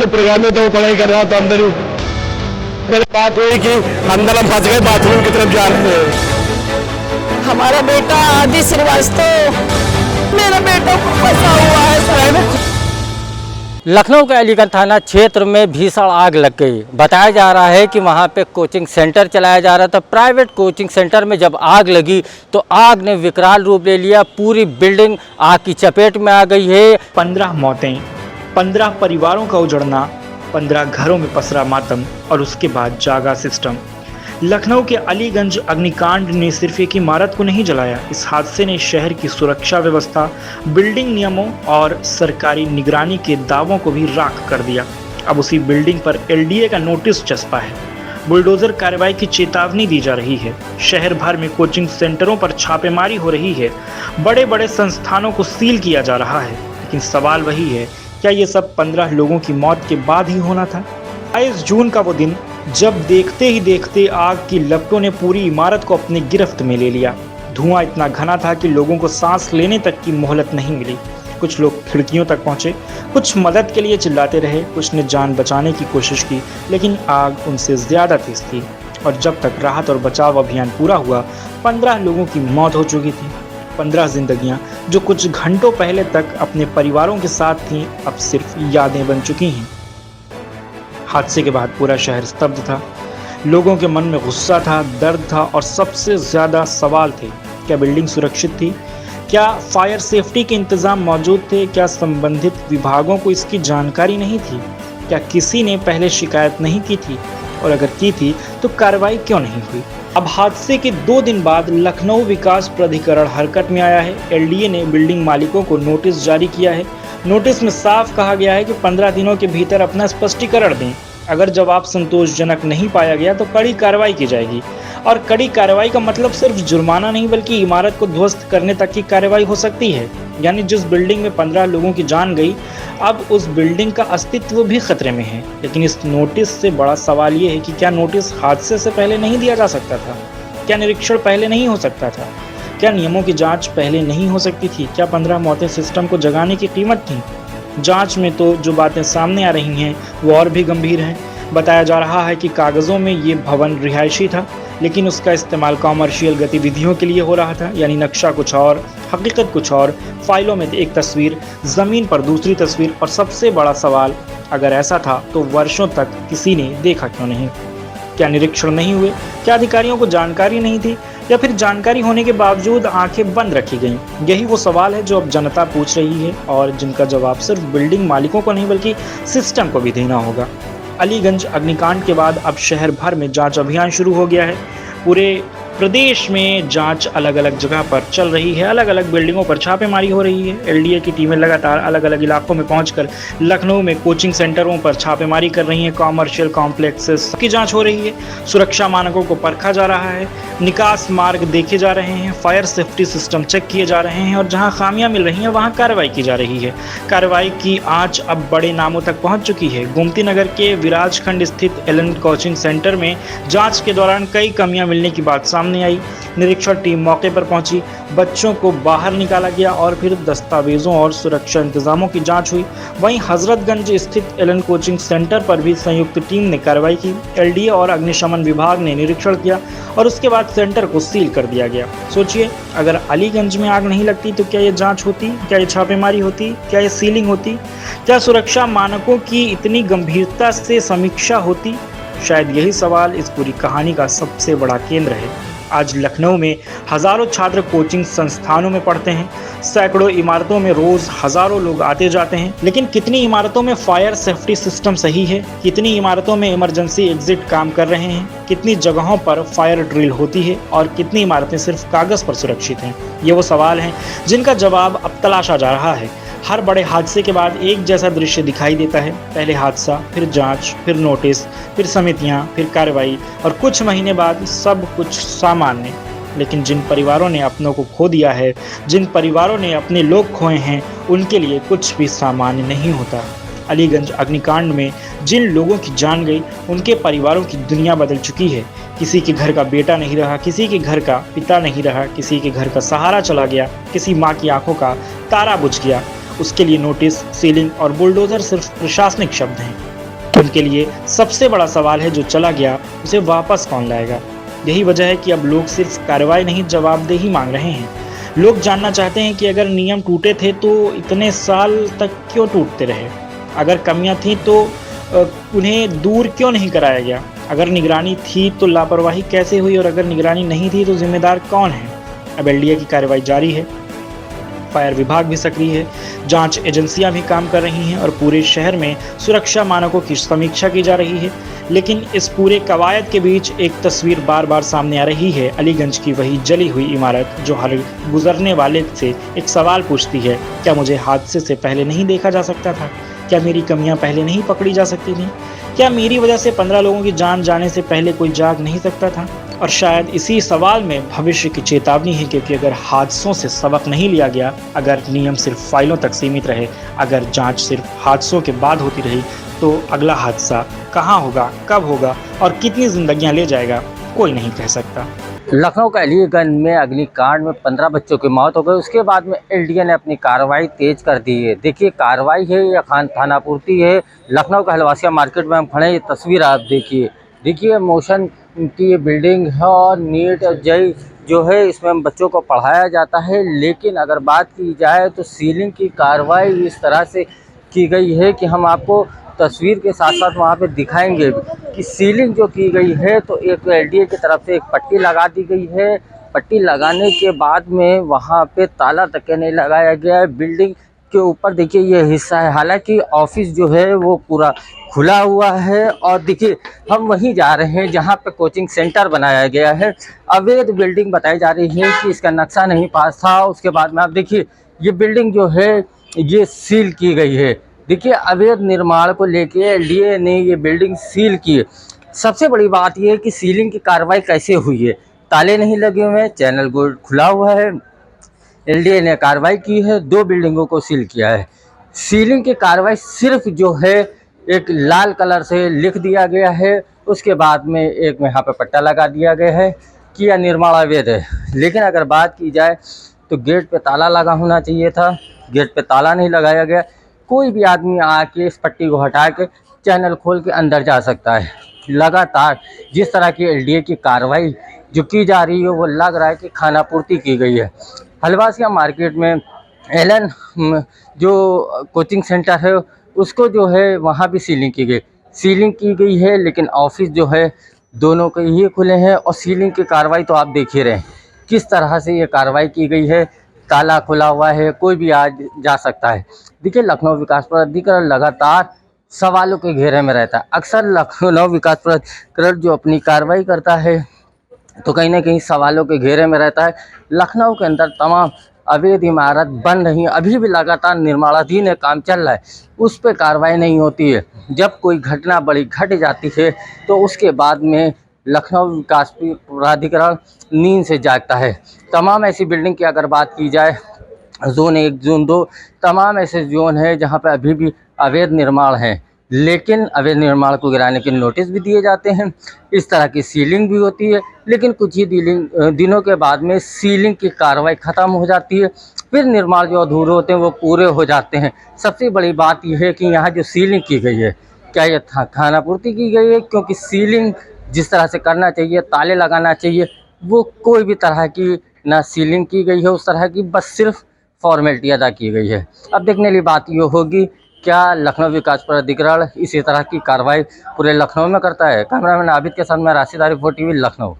तो प्रोग्राम में तो पढ़ाई कर रहा था अंदर ही। मेरी बात हुई कि अंदर हम फंस गए, बाथरूम की तरफ जा रहे हैं। हमारा बेटा आदि श्रीवास्तव, मेरा बेटा फंसा हुआ है सर। लखनऊ के अलीगंज थाना क्षेत्र में भीषण आग लग गई। बताया जा रहा है कि वहां पे कोचिंग सेंटर चलाया जा रहा था। प्राइवेट कोचिंग सेंटर में जब आग लगी तो आग ने विकराल रूप ले लिया। पूरी बिल्डिंग आग की चपेट में आ गई है। 15 मौतें, 15 परिवारों का उजड़ना, 15 घरों में पसरा मातम और उसके बाद जागा सिस्टम। लखनऊ के अलीगंज अग्निकांड ने सिर्फ एक इमारत को नहीं जलाया, इस हादसे ने शहर की सुरक्षा व्यवस्था, बिल्डिंग नियमों और सरकारी निगरानी के दावों को भी राख कर दिया। अब उसी बिल्डिंग पर एलडीए का नोटिस चस्पा है। बुलडोजर कार्रवाई की चेतावनी दी जा रही है। शहर भर में कोचिंग सेंटरों पर छापेमारी हो रही है। बड़े बड़े संस्थानों को सील किया जा रहा है। लेकिन सवाल वही है, क्या ये सब 15 लोगों की मौत के बाद ही होना था? 22 जून का वो दिन जब देखते ही देखते आग की लपटों ने पूरी इमारत को अपनी गिरफ्त में ले लिया। धुआं इतना घना था कि लोगों को सांस लेने तक की मोहलत नहीं मिली। कुछ लोग खिड़कियों तक पहुंचे, कुछ मदद के लिए चिल्लाते रहे, कुछ ने जान बचाने की कोशिश की, लेकिन आग उनसे ज़्यादा तेज थी। और जब तक राहत और बचाव अभियान पूरा हुआ, 15 लोगों की मौत हो चुकी थी। 15 जिंदगियां जो कुछ घंटों पहले तक अपने परिवारों के साथ थीं, अब सिर्फ यादें बन चुकी हैं। हादसे के बाद पूरा शहर स्तब्ध था। लोगों के मन में गुस्सा था, दर्द था और सबसे ज़्यादा सवाल थे। क्या बिल्डिंग सुरक्षित थी? क्या फायर सेफ्टी के इंतज़ाम मौजूद थे? क्या संबंधित विभागों को इसकी जानकारी नहीं थी? क्या किसी ने पहले शिकायत नहीं की थी? और अगर की थी तो कार्रवाई क्यों नहीं हुई? अब हादसे के 2 दिन बाद लखनऊ विकास प्राधिकरण हरकत में आया है। एलडीए ने बिल्डिंग मालिकों को नोटिस जारी किया है। नोटिस में साफ कहा गया है कि 15 दिनों के भीतर अपना स्पष्टीकरण दें। अगर जवाब संतोषजनक नहीं पाया गया तो कड़ी कार्रवाई की जाएगी। और कड़ी कार्रवाई का मतलब सिर्फ जुर्माना नहीं, बल्कि इमारत को ध्वस्त करने तक की कार्रवाई हो सकती है। यानी जिस बिल्डिंग में 15 लोगों की जान गई, अब उस बिल्डिंग का अस्तित्व भी खतरे में है। लेकिन इस नोटिस से बड़ा सवाल ये है कि क्या नोटिस हादसे से पहले नहीं दिया जा सकता था? क्या निरीक्षण पहले नहीं हो सकता था? क्या नियमों की जांच पहले नहीं हो सकती थी? क्या 15 मौतें सिस्टम को जगाने की कीमत थी? जांच में तो जो बातें सामने आ रही हैं वो और भी गंभीर हैं। बताया जा रहा है कि कागज़ों में ये भवन रिहायशी था, लेकिन उसका इस्तेमाल कॉमर्शियल गतिविधियों के लिए हो रहा था। यानी नक्शा कुछ और, हकीकत कुछ और। फाइलों में एक तस्वीर, ज़मीन पर दूसरी तस्वीर। और सबसे बड़ा सवाल, अगर ऐसा था तो वर्षों तक किसी ने देखा क्यों नहीं? क्या निरीक्षण नहीं हुए? क्या अधिकारियों को जानकारी नहीं थी? या फिर जानकारी होने के बावजूद आंखें बंद रखी गईं? यही वो सवाल है जो अब जनता पूछ रही है और जिनका जवाब सिर्फ बिल्डिंग मालिकों को नहीं बल्कि सिस्टम को भी देना होगा। अलीगंज अग्निकांड के बाद अब शहर भर में जांच अभियान शुरू हो गया है। पूरे प्रदेश में जांच अलग अलग जगह पर चल रही है। अलग अलग बिल्डिंगों पर छापेमारी हो रही है। एलडीए की टीमें लगातार अलग अलग इलाकों में पहुंचकर लखनऊ में कोचिंग सेंटरों पर छापेमारी कर रही हैं। कॉमर्शियल कॉम्प्लेक्सेस की जांच हो रही है। सुरक्षा मानकों को परखा जा रहा है। निकास मार्ग देखे जा रहे हैं। फायर सेफ्टी सिस्टम चेक किए जा रहे हैं और जहां खामियां मिल रही हैं वहां कार्रवाई की जा रही है। कार्रवाई की आंच अब बड़े नामों तक पहुंच चुकी है। गोमती नगर के विराजखंड स्थित एलन कोचिंग सेंटर में जांच के दौरान कई कमियां मिलने की बात सामने आई। निरीक्षण टीम मौके पर पहुंची, बच्चों को बाहर निकाला गया और फिर दस्तावेजों और सुरक्षा इंतजामों की जांच हुई। वहीं हजरतगंज स्थित एलन कोचिंग सेंटर पर भी संयुक्त टीम ने कार्रवाई की। एलडीए और अग्निशमन विभाग ने निरीक्षण किया और उसके बाद सेंटर को सील कर दिया गया। सोचिए, अगर अलीगंज में आग नहीं लगती तो क्या ये जांच होती? क्या ये छापेमारी होती? क्या ये सीलिंग होती? क्या सुरक्षा मानकों की इतनी गंभीरता से समीक्षा होती? शायद यही सवाल इस पूरी कहानी का सबसे बड़ा केंद्र है। आज लखनऊ में हजारों छात्र कोचिंग संस्थानों में पढ़ते हैं। सैकड़ों इमारतों में रोज हजारों लोग आते जाते हैं। लेकिन कितनी इमारतों में फायर सेफ्टी सिस्टम सही है? कितनी इमारतों में इमरजेंसी एग्जिट काम कर रहे हैं? कितनी जगहों पर फायर ड्रिल होती है और कितनी इमारतें सिर्फ कागज पर सुरक्षित हैं? ये वो सवाल हैं जिनका जवाब अब तलाशा जा रहा है। हर बड़े हादसे के बाद एक जैसा दृश्य दिखाई देता है। पहले हादसा, फिर जांच, फिर नोटिस, फिर समितियां, फिर कार्रवाई और कुछ महीने बाद सब कुछ सामान्य। लेकिन जिन परिवारों ने अपनों को खो दिया है, जिन परिवारों ने अपने लोग खोए हैं, उनके लिए कुछ भी सामान्य नहीं होता। अलीगंज अग्निकांड में जिन लोगों की जान गई, उनके परिवारों की दुनिया बदल चुकी है। किसी के घर का बेटा नहीं रहा, किसी के घर का पिता नहीं रहा, किसी के घर का सहारा चला गया, किसी माँ की आंखों का तारा बुझ गया। उसके लिए नोटिस, सीलिंग और बुलडोजर सिर्फ प्रशासनिक शब्द हैं। उनके लिए सबसे बड़ा सवाल है, जो चला गया उसे वापस कौन लाएगा। यही वजह है कि अब लोग सिर्फ कार्रवाई नहीं, जवाबदेही मांग रहे हैं। लोग जानना चाहते हैं कि अगर नियम टूटे थे तो इतने साल तक क्यों टूटते रहे, अगर कमियां थीं तो उन्हें दूर क्यों नहीं कराया गया, अगर निगरानी थी तो लापरवाही कैसे हुई, और अगर निगरानी नहीं थी तो जिम्मेदार कौन है। अब एलडीए की कार्रवाई जारी है, फायर विभाग भी सक्रिय है, जांच एजेंसियां भी काम कर रही हैं और पूरे शहर में सुरक्षा मानकों की समीक्षा की जा रही है। लेकिन इस पूरे कवायद के बीच एक तस्वीर बार बार सामने आ रही है, अलीगंज की वही जली हुई इमारत जो हर गुजरने वाले से एक सवाल पूछती है, क्या मुझे हादसे से पहले नहीं देखा जा सकता था, क्या मेरी कमियां पहले नहीं पकड़ी जा सकती थी, क्या मेरी वजह से 15 लोगों की जान जाने से पहले कोई जाग नहीं सकता था। और शायद इसी सवाल में भविष्य की चेतावनी है, क्योंकि अगर हादसों से सबक नहीं लिया गया, अगर नियम सिर्फ फाइलों तक सीमित रहे, अगर जांच सिर्फ हादसों के बाद होती रही, तो अगला हादसा कहां होगा, कब होगा और कितनी जिंदगियां ले जाएगा, कोई नहीं कह सकता। लखनऊ के अलीगंज में अग्निकांड में 15 बच्चों की मौत हो गई। उसके बाद में एलडीए ने अपनी कार्रवाई तेज कर दी है। देखिए कार्रवाई है या थानापूर्ति है। लखनऊ का हलवासिया मार्केट में हम खड़े हैं, ये तस्वीर आप देखिए मोशन की ये बिल्डिंग है और नीट जय जो है इसमें बच्चों को पढ़ाया जाता है। लेकिन अगर बात की जाए तो सीलिंग की कार्रवाई इस तरह से की गई है कि हम आपको तस्वीर के साथ साथ वहाँ पे दिखाएंगे कि सीलिंग जो की गई है तो एक एलडीए की तरफ से एक पट्टी लगा दी गई है। पट्टी लगाने के बाद में वहाँ पे ताला तक नहीं लगाया गया है। बिल्डिंग के ऊपर देखिए ये हिस्सा है, हालांकि ऑफिस जो है वो पूरा खुला हुआ है। और देखिए हम वहीं जा रहे हैं जहाँ पे कोचिंग सेंटर बनाया गया है। अवैध बिल्डिंग बताई जा रही है कि इसका नक्शा नहीं पास था। उसके बाद में आप देखिए ये बिल्डिंग जो है ये सील की गई है। देखिए अवैध निर्माण को लेके एलडीए ने ये बिल्डिंग सील की है। सबसे बड़ी बात यह है कि सीलिंग की कार्रवाई कैसे हुई है, ताले नहीं लगे हुए हैं, चैनल गेट खुला हुआ है। एलडीए ने कार्रवाई की है, 2 बिल्डिंगों को सील किया है। सीलिंग की कार्रवाई सिर्फ जो है एक लाल कलर से लिख दिया गया है, उसके बाद में एक में यहाँ पे पट्टा लगा दिया गया है कि यह निर्माण अवैध है। लेकिन अगर बात की जाए तो गेट पे ताला लगा होना चाहिए था, गेट पे ताला नहीं लगाया गया। कोई भी आदमी आके इस पट्टी को हटा के चैनल खोल के अंदर जा सकता है। लगातार जिस तरह की एलडीए की कार्रवाई जो की जा रही है वो लग रहा है कि खानापूर्ति की गई है। हलवासिया मार्केट में एलन जो कोचिंग सेंटर है उसको जो है वहाँ भी सीलिंग की गई है। लेकिन ऑफिस जो है दोनों के ही खुले हैं। और सीलिंग की कार्रवाई तो आप देख ही रहे हैं किस तरह से ये कार्रवाई की गई है। ताला खुला हुआ है, कोई भी आ जा सकता है। देखिए लखनऊ विकास प्राधिकरण लगातार सवालों के घेरे में रहता है। अक्सर लखनऊ विकास प्राधिकरण जो अपनी कार्रवाई करता है तो कहीं ना कहीं सवालों के घेरे में रहता है। लखनऊ के अंदर तमाम अवैध इमारत बन रही हैं, अभी भी लगातार निर्माणाधीन है, काम चल रहा है, उस पर कार्रवाई नहीं होती है। जब कोई घटना बड़ी घट जाती है तो उसके बाद में लखनऊ विकास प्राधिकरण नींद से जागता है। तमाम ऐसी बिल्डिंग की अगर बात की जाए, जोन 1 जोन 2 तमाम ऐसे जोन हैं जहां पे अभी भी अवैध निर्माण है। लेकिन अवैध निर्माण को गिराने के नोटिस भी दिए जाते हैं, इस तरह की सीलिंग भी होती है। लेकिन कुछ ही दिनों के बाद में सीलिंग की कार्रवाई ख़त्म हो जाती है, फिर निर्माण जो अधूरे होते हैं वो पूरे हो जाते हैं। सबसे बड़ी बात यह है कि यहाँ जो सीलिंग की गई है, क्या यह खानापूर्ति की गई है? क्योंकि सीलिंग जिस तरह से करना चाहिए, ताले लगाना चाहिए, वो कोई भी तरह की ना सीलिंग की गई है उस तरह की, बस सिर्फ फॉर्मेलिटी अदा की गई है। अब देखने वाली बात ये होगी क्या लखनऊ विकास प्राधिकरण इसी तरह की कार्रवाई पूरे लखनऊ में करता है। कैमरामैन आबिद के साथ मैं राशिद आरिफ, टीवी लखनऊ।